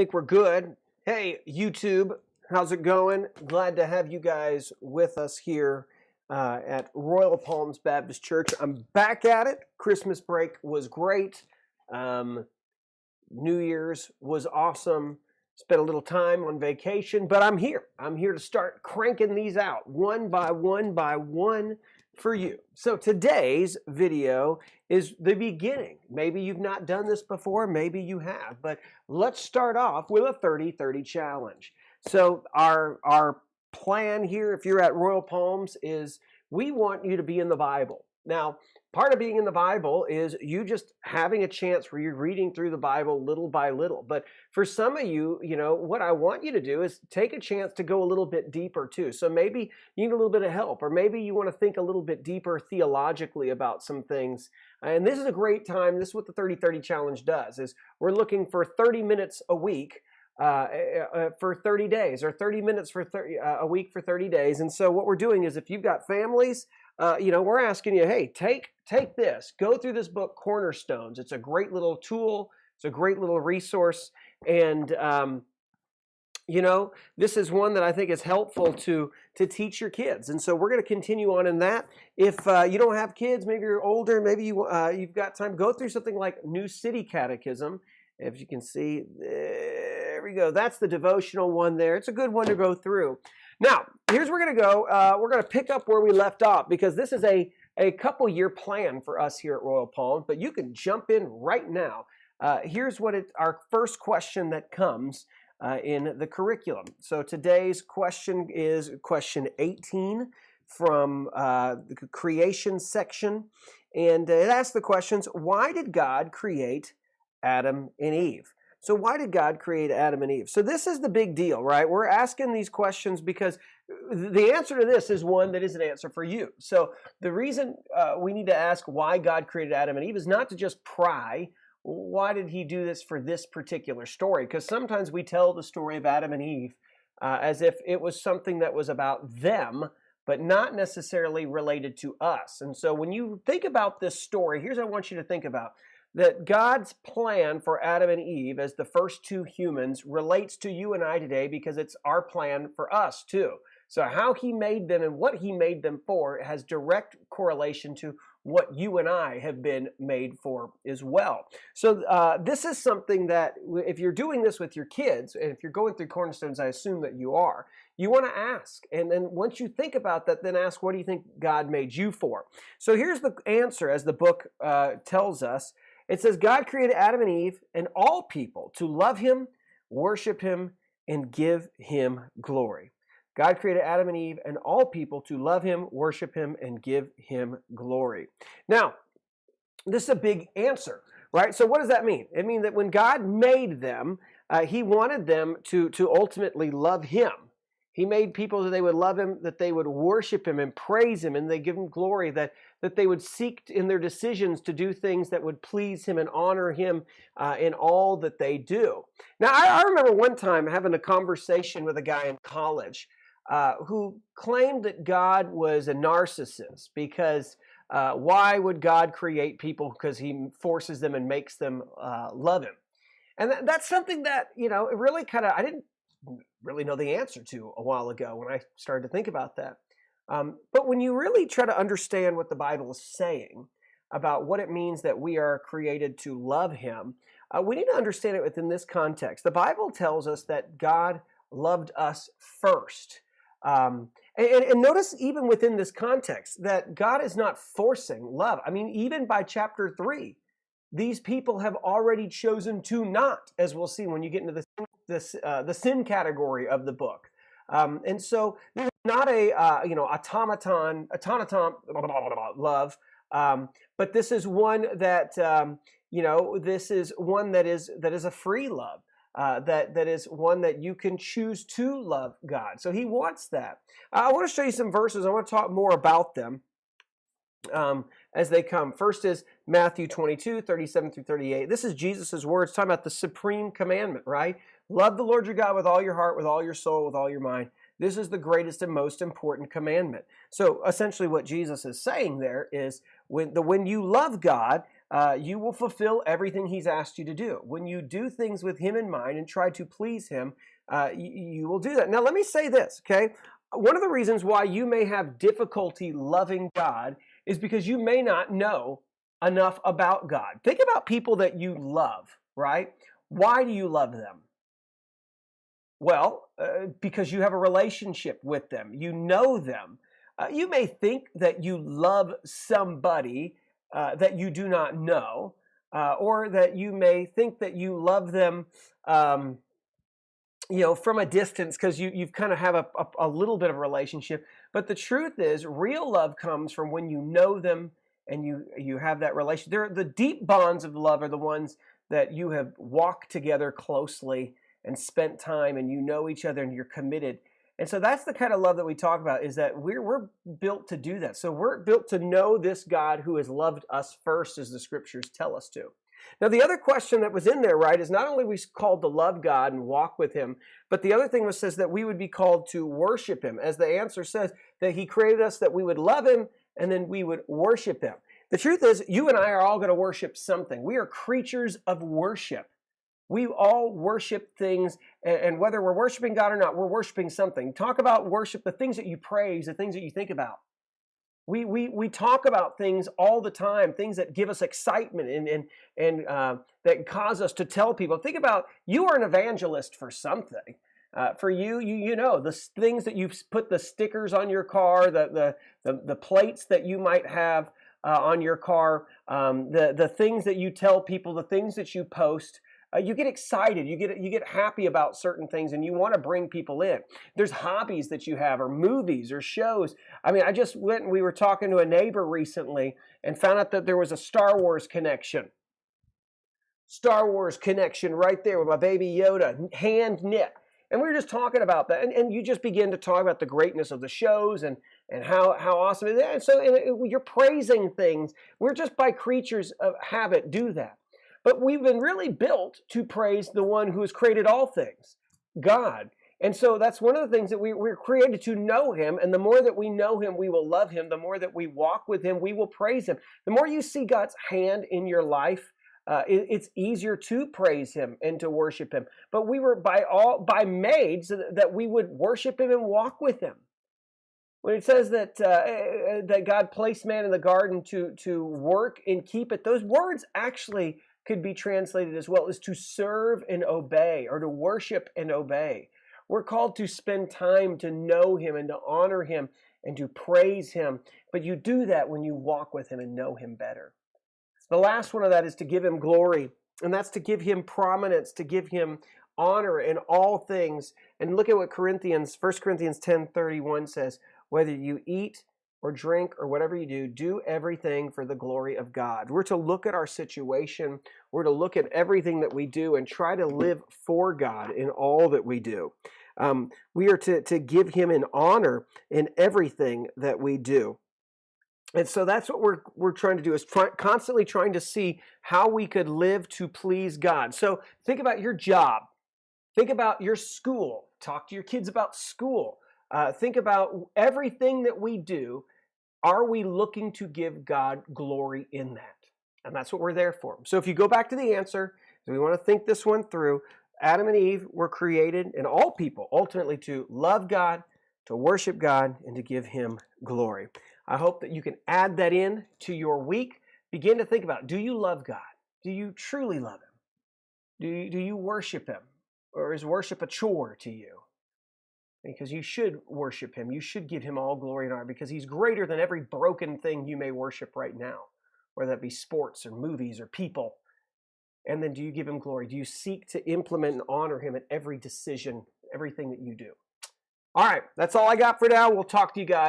Think we're good. Hey, YouTube, how's it going? Glad to have you guys with us here at Royal Palms Baptist Church. I'm back at it. Christmas break was great. New Year's was awesome. Spent a little time on vacation, but I'm here. I'm here to start cranking these out one by one for you. So today's video is the beginning. Maybe you've not done this before, maybe you have, but let's start off with a 30-30 challenge. So our plan here, if you're at Royal Palms, is we want you to be in the Bible. Now, part of being in the Bible is you just having a chance where you're reading through the Bible little by little. But for some of you, what I want you to do is take a chance to go a little bit deeper too. So maybe you need a little bit of help, or maybe you want to think a little bit deeper theologically about some things. And this is a great time. This is what the 30-30 challenge does, is we're looking for 30 minutes a week for 30 days, or 30 minutes for a week for 30 days. And so what we're doing is, if you've got families, we're asking you, hey, take this, go through this book, Cornerstones. It's a great little tool. It's a great little resource. And, this is one that I think is helpful to teach your kids. And so we're going to continue on in that. If you don't have kids, maybe you're older, maybe you've got time, go through something like New City Catechism. If you can see, there we go. That's the devotional one there. It's a good one to go through. Now, here's where we're going to go. We're going to pick up where we left off, because this is a couple-year plan for us here at Royal Palms, but you can jump in right now. Here's our first question that comes in the curriculum. So today's question is question 18 from the creation section, and it asks the questions, why did God create Adam and Eve? So why did God create Adam and Eve? So this is the big deal, right? We're asking these questions because the answer to this is one that is an answer for you. So the reason we need to ask why God created Adam and Eve is not to just pry, why did he do this for this particular story? Because sometimes we tell the story of Adam and Eve as if it was something that was about them, but not necessarily related to us. And so when you think about this story, here's what I want you to think about. That God's plan for Adam and Eve as the first two humans relates to you and I today, because it's our plan for us too. So how he made them and what he made them for has direct correlation to what you and I have been made for as well. So this is something that if you're doing this with your kids, and if you're going through Cornerstones, I assume that you are, you want to ask. And then once you think about that, then ask, what do you think God made you for? So here's the answer as the book tells us. It says, God created Adam and Eve and all people to love him, worship him, and give him glory. God created Adam and Eve and all people to love him, worship him, and give him glory. Now, this is a big answer, right? So what does that mean? It means that when God made them, he wanted them to ultimately love him. He made people that they would love him, that they would worship him and praise him, and they give him glory, that they would seek in their decisions to do things that would please him and honor him in all that they do. Now, I remember one time having a conversation with a guy in college who claimed that God was a narcissist, because why would God create people? Because he forces them and makes them love him. And that's something that, it really I didn't really know the answer to a while ago when I started to think about that. But when you really try to understand what the Bible is saying about what it means that we are created to love him, we need to understand it within this context. The Bible tells us that God loved us first. And notice even within this context that God is not forcing love. I mean, even by chapter 3, these people have already chosen to not, as we'll see when you get into the sin category of the book. And so there's not a automaton love, but this is one that this is one that is a free love. That is one that you can choose to love God. So he wants that. I want to show you some verses. I want to talk more about them as they come. First is Matthew 22, 37 through 38. This is Jesus' words talking about the supreme commandment, right? Love the Lord your God with all your heart, with all your soul, with all your mind. This is the greatest and most important commandment. So essentially what Jesus is saying there is when you love God, you will fulfill everything he's asked you to do. When you do things with him in mind and try to please him, you will do that. Now, let me say this, okay? One of the reasons why you may have difficulty loving God is because you may not know enough about God. Think about people that you love, right? Why do you love them? Well, because you have a relationship with them. You know them. You may think that you love somebody that you do not know, or that you may think that you love them from a distance because you've kind of have a little bit of a relationship. But the truth is, real love comes from when you know them and you have that relationship. The deep bonds of love are the ones that you have walked together closely and spent time, and you know each other and you're committed. And so that's the kind of love that we talk about, is that we're built to do that. So we're built to know this God who has loved us first, as the scriptures tell us to. Now, the other question that was in there, right, is not only we called to love God and walk with him, but the other thing was says that we would be called to worship him. As the answer says, that he created us that we would love him and then we would worship him. The truth is, you and I are all going to worship something. We are creatures of worship. We all worship things, and whether we're worshiping God or not, we're worshiping something. Talk about worship, the things that you praise, the things that you think about. We talk about things all the time, things that give us excitement and that cause us to tell people. Think about, you are an evangelist for something. For you know the things that you've put the stickers on your car, the plates that you might have on your car, the things that you tell people, the things that you post. You get excited, you get happy about certain things, and you want to bring people in. There's hobbies that you have, or movies, or shows. I mean, I just went and we were talking to a neighbor recently and found out that there was a Star Wars connection. Star Wars connection right there with my baby Yoda, hand knit. And we were just talking about that, and you just begin to talk about the greatness of the shows and how awesome it is. And so you're praising things. We're just by creatures of habit do that. But we've been really built to praise the one who has created all things, God. And so that's one of the things that we're created to know him. And the more that we know him, we will love him. The more that we walk with him, we will praise him. The more you see God's hand in your life, it's easier to praise him and to worship him. But we were by made so that we would worship him and walk with him. When it says that God placed man in the garden to work and keep it, those words actually could be translated as well as to serve and obey, or to worship and obey. We're called to spend time to know him and to honor him and to praise him. But you do that when you walk with him and know him better. The last one of that is to give him glory, and that's to give him prominence, to give him honor in all things. And look at what 1 Corinthians 10:31 says, whether you eat or drink or whatever you do everything for the glory of God. We're to look at our situation. We're to look at everything that we do and try to live for God in all that we do. We are to give him an honor in everything that we do. And so that's what we're trying to do, is constantly trying to see how we could live to please God. So think about your job. Think about your school. Talk to your kids about school. Think about everything that we do. Are we looking to give God glory in that? And that's what we're there for. So if you go back to the answer, we want to think this one through. Adam and Eve were created, and all people ultimately, to love God, to worship God, and to give him glory. I hope that you can add that in to your week. Begin to think about, do you love God? Do you truly love him? Do you worship him? Or is worship a chore to you? Because you should worship him. You should give him all glory and honor, because he's greater than every broken thing you may worship right now, whether that be sports or movies or people. And then do you give him glory? Do you seek to implement and honor him at every decision, everything that you do? All right, that's all I got for now. We'll talk to you guys